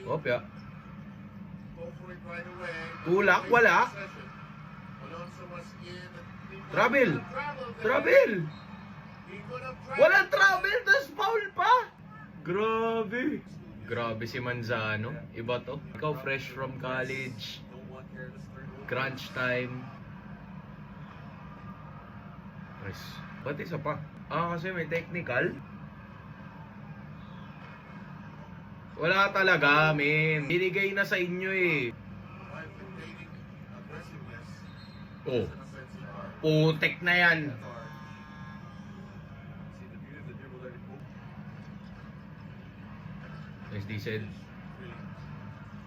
Opya. Tulak, wala. Travel. Travel. Walang travel, tas foul pa. Grabe. Grabe si Manzano. Iba to. Ikaw fresh from college. Crunch time. Nice. Ba't isa pa? Kasi may technical. Wala talaga, men. Binigay na sa inyo eh. Oh. Putek na yan. Nice decent.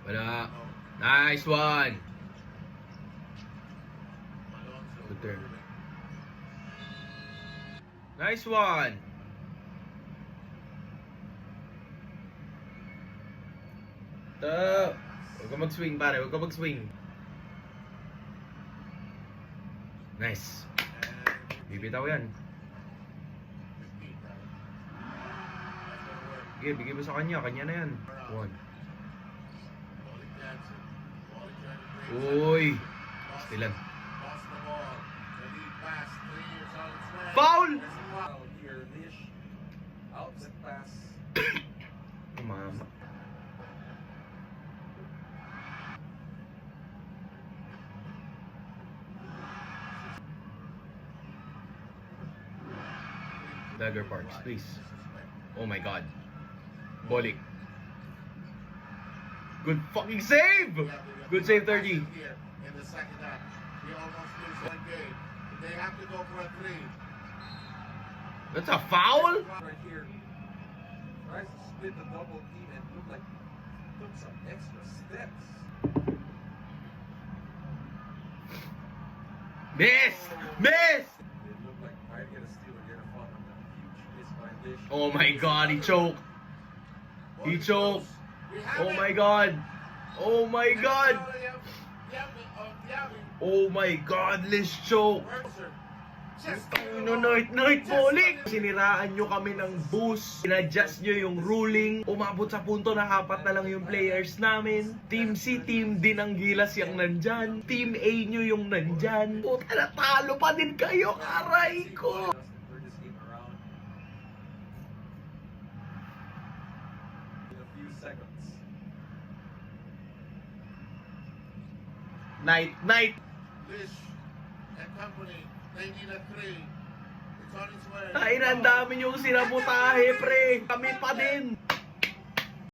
Wala. Nice one. Good turn. Nice one. Huwag ka mag-swing pare, huwag ka mag-swing. Nice. Bibitaw yan. Sige, bigay mo sa kanya, kanya na yan. One. Uy. Stilan. Foul! Mama. Dagger Parks, please. Oh my god. Bolik. Good fucking save! Good save, 30. In the second half, we almost lose one game. They have to go for a 3. That's a foul? Right here. Tries to split the double team and look like took some extra steps. Miss! Miss! It looked like trying to get a steal or get a foul on that huge miss by Lish. Oh my god, he choked. He choked. Oh my god. Oh my god. Oh my god, let's choke. No, night, Bolik! Siniraan nyo kami ng boost. Inadjust nyo yung ruling. Umabot sa punto na apat na lang yung players namin. Team C, Team D ng Gilas yung nandyan. Team A nyo yung nandyan. Puta, natalo pa din kayo, aray ko! Turn this game around in a few seconds. Night. Lish and company, they need a 3. It's on its way. Ay, ang dami yung sinabutahe, pre. Kami pa din.